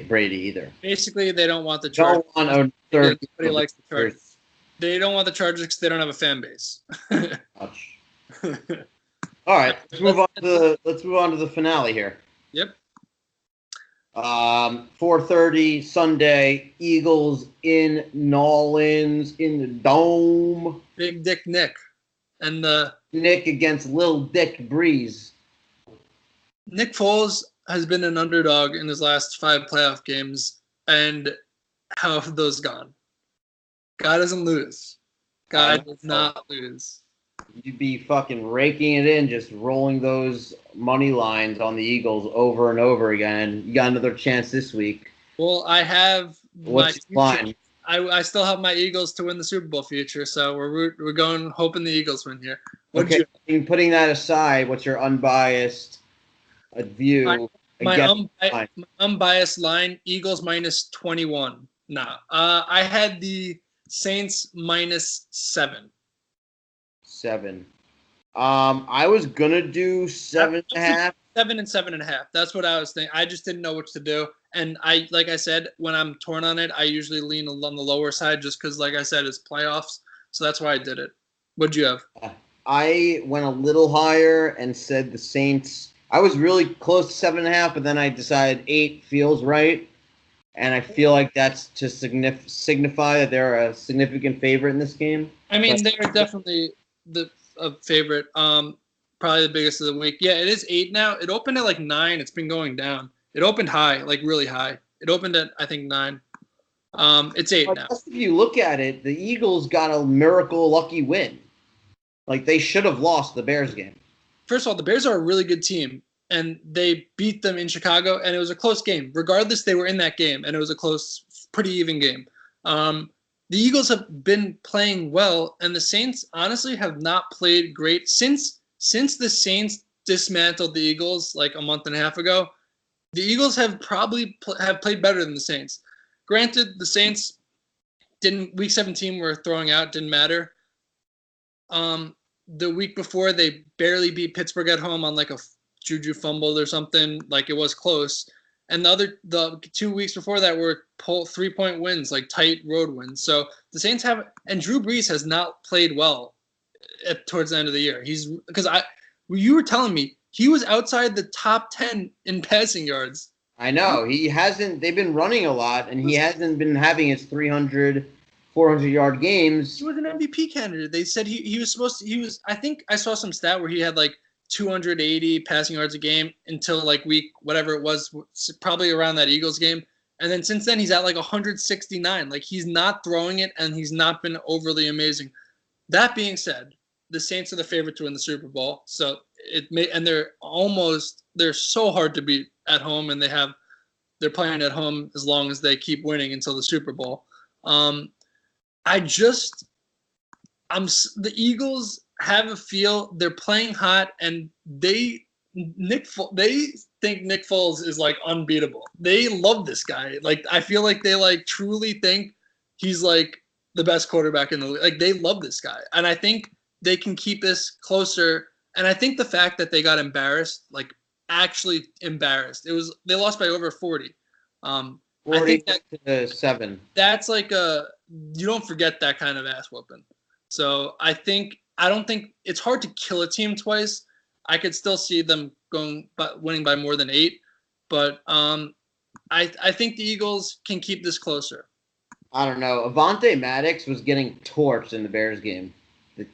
Brady either. Basically, they don't want the Chargers. Nobody likes the Chargers. They don't want the Chargers because they don't have a fan base. All right, let's move on to the finale here. Yep. 4:30 Sunday. Eagles in Nolans in the Dome. Big Dick Nick and the Nick against Lil Dick Breeze. Nick Foles has been an underdog in his last 5 playoff games, and how have those gone? God doesn't lose. God does not lose. You'd be fucking raking it in, just rolling those money lines on the Eagles over and over again. You got another chance this week. Well, I have What's my future. I still have my Eagles to win the Super Bowl future, so we're going hoping the Eagles win here. Putting that aside, what's your unbiased view? My unbiased line: Eagles minus 21. Nah, I had the Saints minus 7. 7. I was gonna do 7.5. 7 and 7.5. That's what I was thinking. I just didn't know what to do, and like I said, when I'm torn on it, I usually lean on the lower side, just because, like I said, it's playoffs. So that's why I did it. What'd you have? I went a little higher and said the Saints. I was really close to 7.5, but then I decided 8 feels right. and I feel like that's to signify that they're a significant favorite in this game. I mean, they're definitely a favorite. Probably the biggest of the week. Yeah, it is 8 now. It opened at like 9. It's been going down. It opened high, like really high. It opened at I think 9. It's 8 now. If you look at it, the Eagles got a miracle lucky win. Like they should have lost the Bears game. First of all, the Bears are a really good team, and they beat them in Chicago, and it was a close game. Regardless, they were in that game, and it was a close, pretty even game. The Eagles have been playing well, and the Saints honestly have not played great since the Saints dismantled the Eagles like a month and a half ago. The Eagles have probably have played better than the Saints. Granted, the Saints week 17 were throwing out, didn't matter. The week before they barely beat Pittsburgh at home on like a Juju fumbled or something, like it was close. And the 2 weeks before that were 3-point wins, like tight road wins. So the Saints and Drew Brees has not played well towards the end of the year. You were telling me he was outside the top 10 in passing yards. I know he hasn't. They've been running a lot, and he hasn't been having his 300, 400-yard games. He was an MVP candidate. They said he was supposed to. I think I saw some stat where he had like 280 passing yards a game until like week whatever it was, probably around that Eagles game. And then since then he's at like 169. Like he's not throwing it, and he's not been overly amazing. That being said, the Saints are the favorite to win the Super Bowl. So they're so hard to beat at home, and they're playing at home as long as they keep winning until the Super Bowl. The Eagles have a feel they're playing hot, and they think Nick Foles is like unbeatable. They love this guy. Like I feel like they like truly think he's like the best quarterback in the league. Like they love this guy, and I think they can keep this closer. And I think the fact that they got embarrassed, like actually embarrassed, they lost by over 40. 40 I think to 7. That's like you don't forget that kind of ass whooping. So I don't think it's hard to kill a team twice. I could still see them winning by more than 8, but I think the Eagles can keep this closer. I don't know. Avonte Maddox was getting torched in the Bears game. The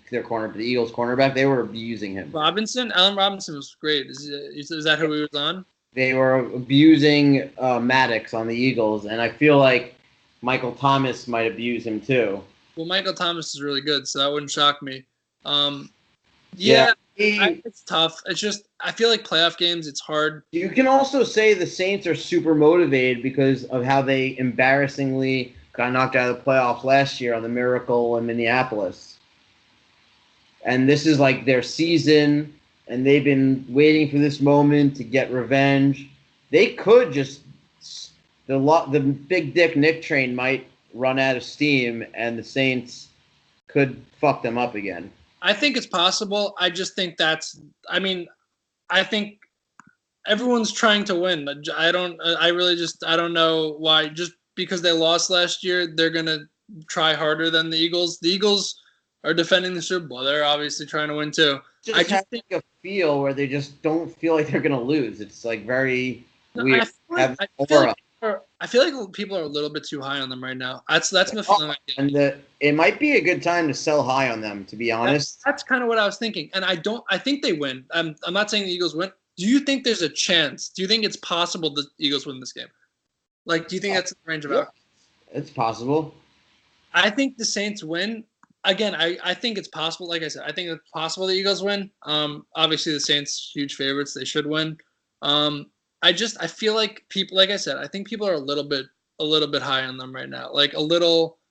Eagles cornerback, they were abusing him. Allen Robinson was great. Is that who he was on? They were abusing Maddox on the Eagles, and I feel like Michael Thomas might abuse him too. Well, Michael Thomas is really good, so that wouldn't shock me. It's tough. It's just I feel like playoff games, it's hard. You can also say the Saints are super motivated because of how they embarrassingly got knocked out of the playoffs last year on the Miracle in Minneapolis. And this is like their season, and they've been waiting for this moment to get revenge. They could just the big dick Nick train might run out of steam, and the Saints could fuck them up again. I think it's possible. I just think I think everyone's trying to win. I don't know why. Just because they lost last year, they're gonna try harder than the Eagles. The Eagles are defending the Super Bowl. They're obviously trying to win too. I just think a feel where they just don't feel like they're gonna lose. It's like very weird. I feel like people are a little bit too high on them right now. That's my feeling. And it might be a good time to sell high on them, to be honest. That's kind of what I was thinking. And I think they win. I'm not saying the Eagles win. Do you think there's a chance? Do you think it's possible the Eagles win this game? Like, do you think that's in the range of outcomes? It's possible. I think the Saints win. Again, I think it's possible. Like I said, I think it's possible the Eagles win. Obviously the Saints huge favorites. They should win. I feel like people, like I said, I think people are a little bit high on them right now. Like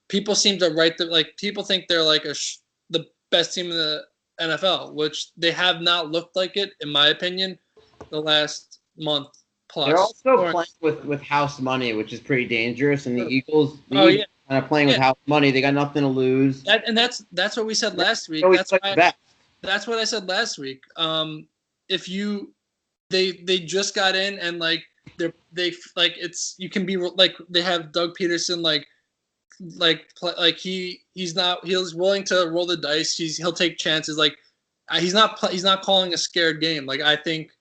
people seem to people think they're like the best team in the NFL, which they have not looked like it, in my opinion, the last month plus. They're also playing with house money, which is pretty dangerous. And the Eagles, kind of playing with house money. They got nothing to lose. That's what we said last week. That's what I said last week. They just got in, and like you can be like they have Doug Peterson he's willing to roll the dice. He'll take chances. Like he's not calling a scared game. Like I think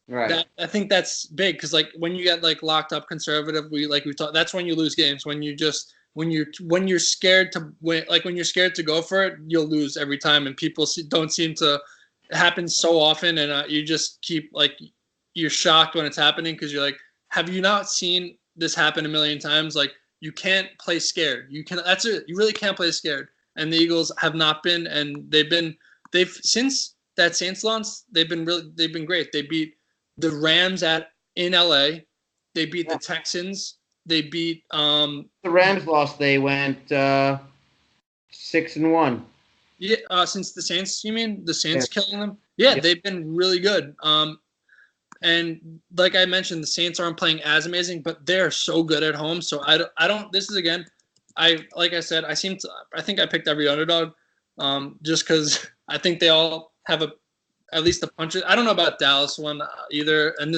Right. I think that's big because like when you get like locked up conservative, we talked. That's when you lose games. When you're scared to win, like when you're scared to go for it, you'll lose every time. And people don't seem to. It happens so often, and you just keep like you're shocked when it's happening because you're like, have you not seen this happen a million times? Like you can't play scared. You can. That's it. You really can't play scared. And the Eagles have not been, and they've since that Saints loss, they've been great. They beat the Rams in LA. They beat the Texans. They beat the Rams lost. They went 6-1. Yeah, since the Saints, you mean the Saints killing them? Yeah, they've been really good. And like I mentioned, the Saints aren't playing as amazing, but they're so good at home. So I don't. This is again, like I said, I think I picked every underdog, just because I think they all have at least the punches. I don't know about Dallas one either, and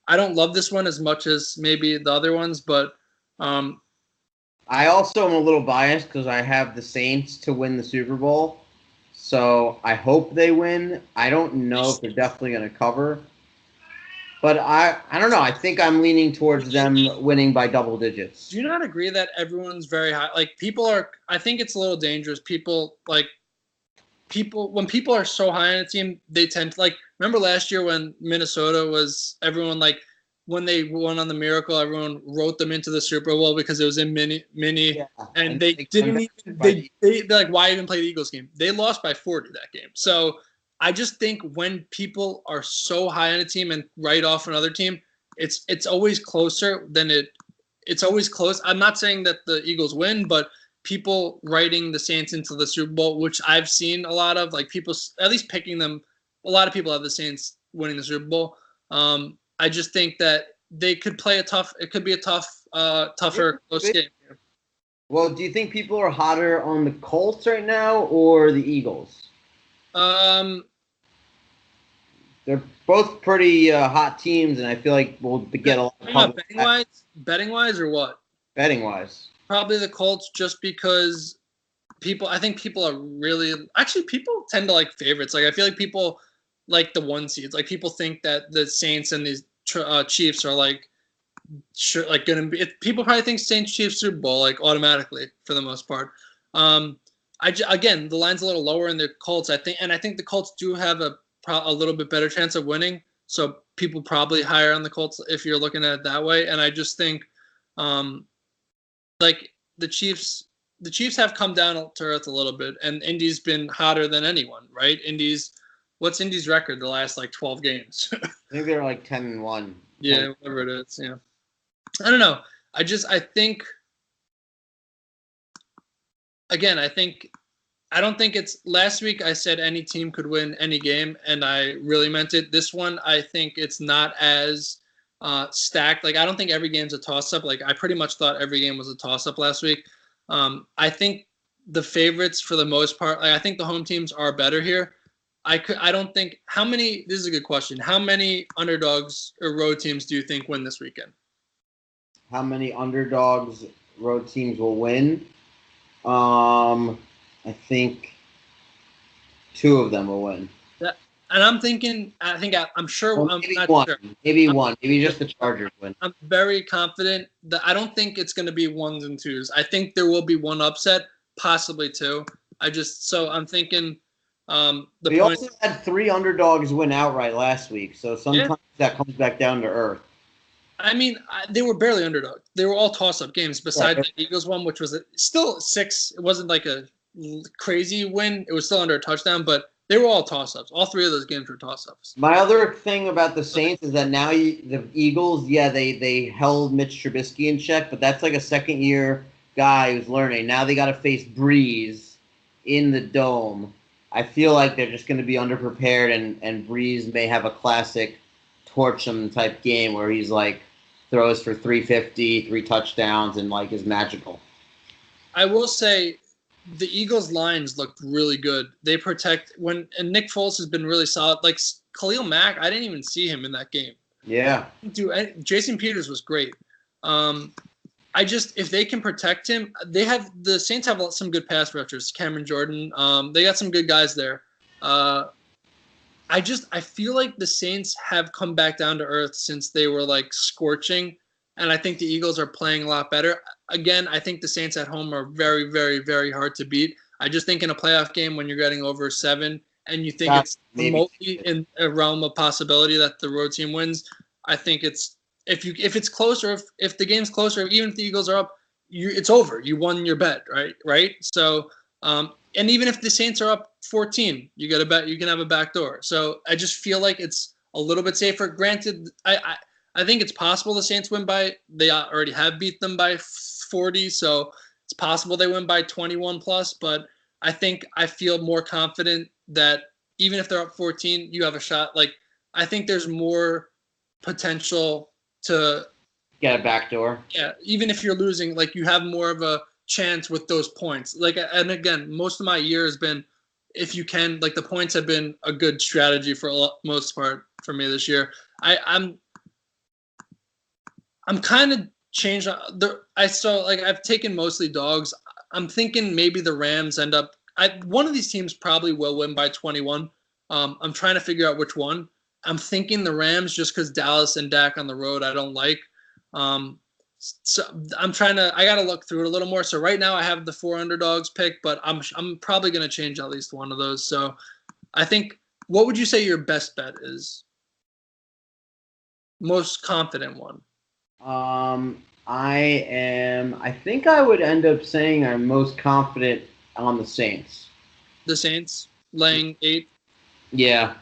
I don't love this one as much as maybe the other ones, but I also am a little biased because I have the Saints to win the Super Bowl, so I hope they win. I don't know if they're definitely going to cover, but I don't know. I think I'm leaning towards them winning by double digits. Do you not agree that everyone's very high? Like I think it's a little dangerous. When people are so high on a team, they tend to remember last year when Minnesota was everyone when they won on the Miracle, everyone wrote them into the Super Bowl because it was in mini, and they didn't even they're like, why even play the Eagles game? They lost by 40 that game. So I just think when people are so high on a team and write off another team, it's always closer than it's always close. I'm not saying that the Eagles win, but people writing the Saints into the Super Bowl, which I've seen a lot of, like people at least picking them. A lot of people have the Saints winning the Super Bowl. I just think that they could play it could be a tougher close game. Well, do you think people are hotter on the Colts right now or the Eagles? They're both pretty hot teams, and I feel like we'll get a lot of betting wise or what? Betting wise. Probably the Colts, just because I think people are people tend to like favorites. Like I feel like people like the one seeds. Like people think that the Saints and these Chiefs are gonna be. People probably think Saints Chiefs Super Bowl automatically for the most part. Again, the line's a little lower in the Colts. I think the Colts do have a little bit better chance of winning. So people probably higher on the Colts if you're looking at it that way. And I just think, the Chiefs have come down to earth a little bit, and Indy's been hotter than anyone, right? What's Indy's record the last 12 games? I think they're 10-1. Yeah, whatever it is. Yeah, I don't know. I think. Again, I don't think it's last week. I said any team could win any game, and I really meant it. This one, I think it's not as stacked. I don't think every game's a toss-up. I pretty much thought every game was a toss-up last week. I think the favorites for the most part. I think the home teams are better here. I don't think how many. This is a good question. How many underdogs or road teams do you think win this weekend? How many underdogs road teams will win? I think 2 of them will win. Yeah, and I'm thinking. I'm sure. Well, maybe one. Sure. Maybe one. Maybe just the Chargers win. I'm very confident that I don't think it's going to be 1s and 2s. I think there will be one upset, possibly 2. I'm thinking. We also had 3 underdogs win outright last week, so sometimes that comes back down to earth. I mean, they were barely underdog. They were all toss-up games besides the Eagles one, which was still 6. It wasn't like a crazy win. It was still under a touchdown, but they were all toss-ups. All 3 of those games were toss-ups. My other thing about the Saints is that now the Eagles, they held Mitch Trubisky in check, but that's a second-year guy who's learning. Now they got to face Breeze in the Dome. I feel like they're just going to be underprepared, and Breeze may have a classic torch him type game where he's throws for 350, 3 touchdowns, and is magical. I will say the Eagles' lines looked really good. They protect and Nick Foles has been really solid. Khalil Mack, I didn't even see him in that game. Yeah. Jason Peters was great. If they can protect him, the Saints have some good pass rushers. Cameron Jordan, they got some good guys there. I I feel like the Saints have come back down to earth since they were like scorching, and I think the Eagles are playing a lot better. Again, I think the Saints at home are very, very, very hard to beat. I just think in a playoff game when you're getting over 7 and you think it's remotely in a realm of possibility that the road team wins, I think it's if it's close or if the game's closer, even if the Eagles are up, it's over. You won your bet, right? Right. So, and even if the Saints are up 14, you got a bet. You can have a back door. So I just feel like it's a little bit safer. Granted, I think it's possible the Saints win by. They already have beat them by 40, so it's possible they win by 21 plus. But I feel more confident that even if they're up 14, you have a shot. Like I think there's more potential to get a backdoor. Yeah, even if you're losing, like you have more of a chance with those points. Like, and again, most of my year has been, if you can, like the points have been a good strategy for most part for me this year. I'm kind of changed. I've taken mostly dogs. I'm thinking maybe the Rams end up. One of these teams probably will win by 21. I'm trying to figure out which one. I'm thinking the Rams just because Dallas and Dak on the road I don't like. So I got to look through it a little more. So right now I have the 4 underdogs pick, but I'm probably going to change at least one of those. So I think, what would you say your best bet is? Most confident one. I think I would end up saying I'm most confident on the Saints. The Saints laying 8. Yeah.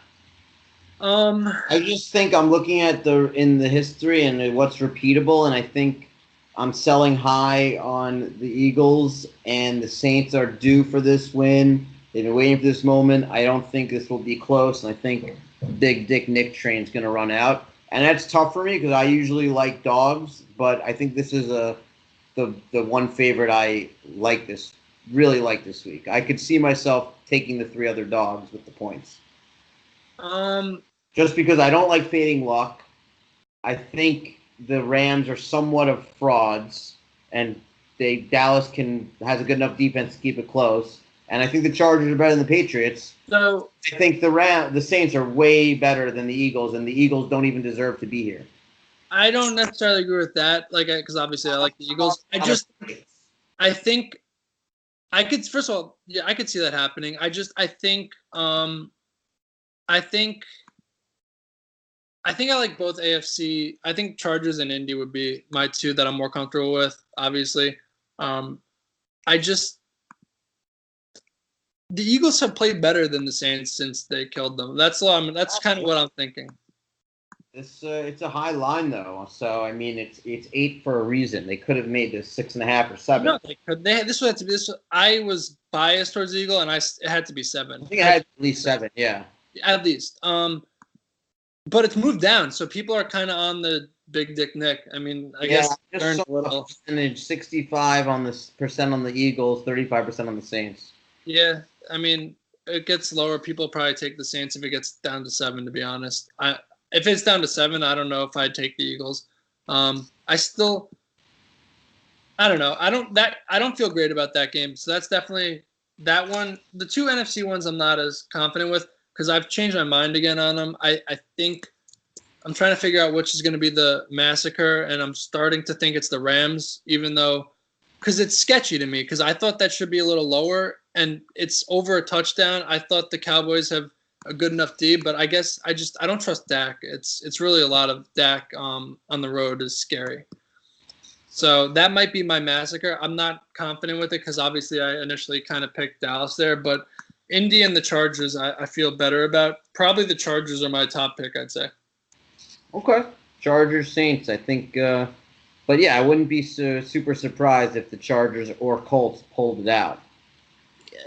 I just think I'm looking at in the history and what's repeatable, and I think I'm selling high on the Eagles, and the Saints are due for this win. They've been waiting for this moment. I don't think this will be close, and I think Big Dick Nick train's going to run out. And that's tough for me because I usually like dogs, but I think this is the one favorite I really like this week. I could see myself taking the 3 other dogs with the points. Just because I don't like fading luck. I think the Rams are somewhat of frauds, and Dallas has a good enough defense to keep it close. And I think the Chargers are better than the Patriots. So I think the Saints are way better than the Eagles, and the Eagles don't even deserve to be here. I don't necessarily agree with that, because obviously I like the Eagles. I think I could, first of all, yeah, I could see that happening. I think I like both AFC. I think Chargers and Indy would be my 2 that I'm more comfortable with, obviously. The Eagles have played better than the Saints since they killed them. That's kind of what I'm thinking. It's a high line though, so I mean it's 8 for a reason. They could have made this 6.5 or 7. No, they could. This would have to be this. I was biased towards the Eagle, and it had to be 7. I think it had at least 7. Yeah, at least. But it's moved down, so people are kind of on the Big Dick Nick. I mean, I guess just a little percentage: 65% on the Eagles, 35% on the Saints. Yeah, I mean, it gets lower. People probably take the Saints if it gets down to 7. To be honest, if it's down to 7, I don't know if I'd take the Eagles. I don't know. I don't feel great about that game. So that's definitely that one. The 2 NFC ones I'm not as confident with because I've changed my mind again on them. I think I'm trying to figure out which is going to be the massacre, and I'm starting to think it's the Rams, even though because it's sketchy to me because I thought that should be a little lower, and it's over a touchdown. I thought the Cowboys have a good enough D, but I guess I don't trust Dak. It's really a lot of Dak on the road is scary. So that might be my massacre. I'm not confident with it because obviously I initially kind of picked Dallas there, but Indy and the Chargers I feel better about. Probably the Chargers are my top pick, I'd say. Okay. Chargers, Saints, I think. But yeah, I wouldn't be super surprised if the Chargers or Colts pulled it out.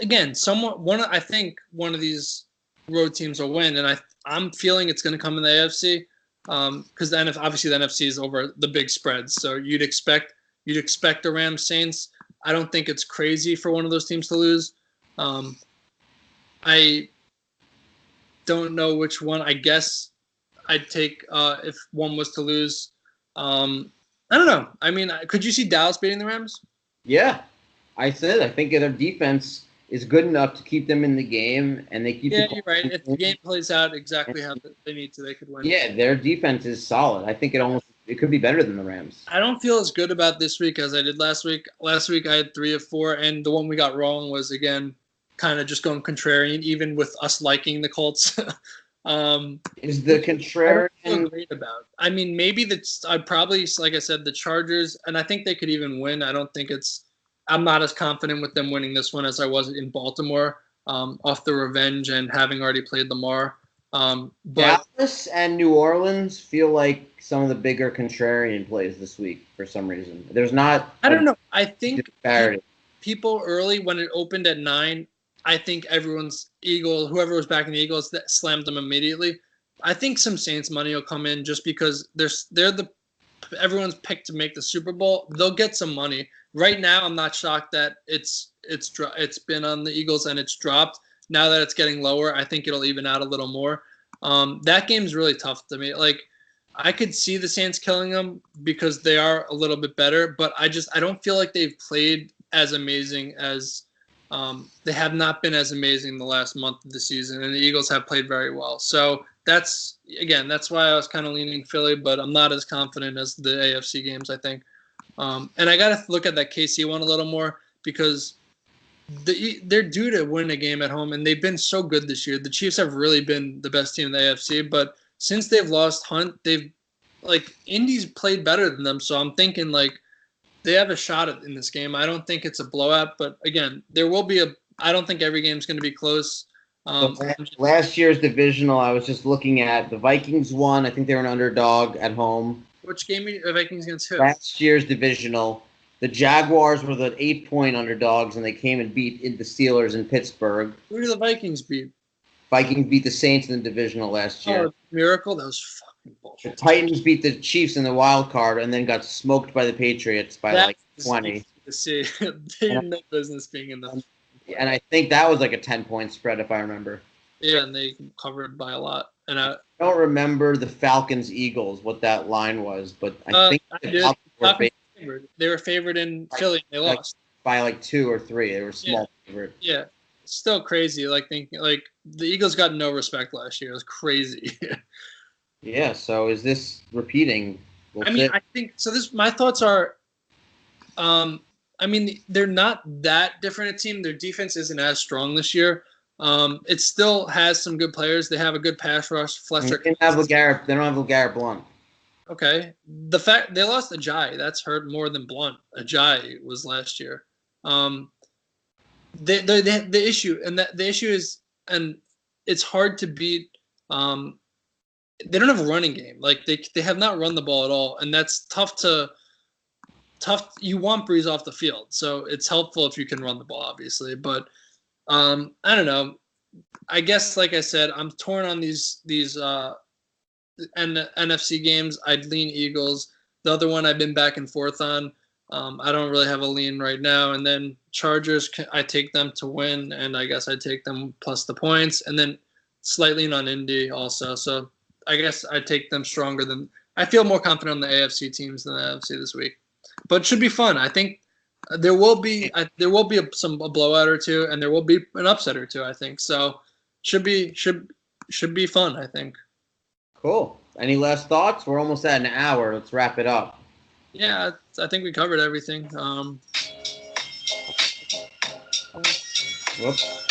Again, I think one of these road teams will win, and I'm feeling it's going to come in the AFC. Because obviously the NFC is over the big spreads, so you'd expect the Rams Saints. I don't think it's crazy for one of those teams to lose. I don't know which one. I guess I'd take if one was to lose. I don't know. I mean, could you see Dallas beating the Rams? Yeah, I think their defense is good enough to keep them in the game, and they keep. Yeah, you're right. If the game plays out exactly how they need to, they could win. Yeah, their defense is solid. I think it could be better than the Rams. I don't feel as good about this week as I did last week. Last week I had 3 of 4, and the one we got wrong was again kind of just going contrarian, even with us liking the Colts. Is the contrarian? I don't feel great about. I mean, maybe I'd probably, like I said, the Chargers, and I think they could even win. I don't think I'm not as confident with them winning this one as I was in Baltimore, off the revenge and having already played Lamar. But Dallas and New Orleans feel like some of the bigger contrarian plays this week for some reason. There's not. I don't know. I think disparity. People early when it opened at 9, I think everyone's whoever was backing the Eagles, that slammed them immediately. I think some Saints money will come in just because everyone's picked to make the Super Bowl. They'll get some money. Right now, I'm not shocked that it's been on the Eagles and it's dropped. Now that it's getting lower, I think it'll even out a little more. That game's really tough to me. Like, I could see the Saints killing them because they are a little bit better, but I don't feel like they've played as amazing as they have not been as amazing the last month of the season, and the Eagles have played very well. So that's why I was kind of leaning Philly, but I'm not as confident as the AFC games, I think. And I got to look at that KC one a little more because they're due to win a game at home, and they've been so good this year. The Chiefs have really been the best team in the AFC, but since they've lost Hunt, Indy's played better than them. So I'm thinking they have a shot in this game. I don't think it's a blowout, but again, there will be I don't think every game's going to be close. Last year's divisional, I was just looking at the Vikings won. I think they were an underdog at home. Which game are Vikings against who? Last year's divisional. The Jaguars were the 8-point underdogs, and they came and beat the Steelers in Pittsburgh. Who did the Vikings beat? Vikings beat the Saints in the divisional last year. Oh, miracle? That was fucking bullshit. The Titans beat the Chiefs in the wild card and then got smoked by the Patriots by 20. To see. They had no business being in the. And I think that was like a 10-point spread, if I remember. Yeah, and they covered by a lot. And I don't remember the Falcons-Eagles, what that line was, but I think they were favored in Philly. They lost by 2 or 3. They were small favorite. Yeah, still crazy. Thinking the Eagles got no respect last year. It was crazy. Yeah. So is this repeating? I think so. My thoughts are, they're not that different a team. Their defense isn't as strong this year. It still has some good players. They have a good pass rush. Fletcher. They don't have LeGarrette Blount. Okay. The fact they lost Ajayi, that's hurt more than Blount. Ajayi was last year. The issue is, and it's hard to beat. They don't have a running game. They have not run the ball at all, and that's tough. You want Breeze off the field, so it's helpful if you can run the ball, obviously. But I don't know. I guess, like I said, I'm torn on these NFC games. I'd lean Eagles. The other one I've been back and forth on. I don't really have a lean right now. And then Chargers, I take them to win, and I guess I take them plus the points. And then slightly on Indy also. So I guess I take them stronger than – I feel more confident on the AFC teams than the NFC this week. But it should be fun. I think there will be a blowout or two, and there will be an upset or two, I think. So should be fun, I think. Cool. Any last thoughts? We're almost at an hour. Let's wrap it up. Yeah, I think we covered everything. Whoops.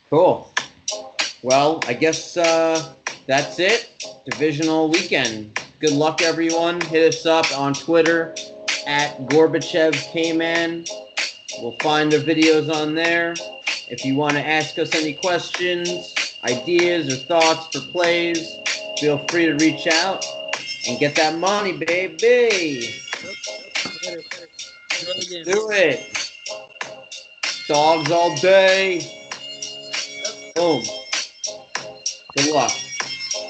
Cool. Well, I guess that's it. Divisional weekend. Good luck, everyone. Hit us up on Twitter at Gorbachev Kman. We'll find the videos on there. If you want to ask us any questions, ideas, or thoughts for plays, feel free to reach out and get that money, baby. Do it. Dogs all day. Boom. Good luck.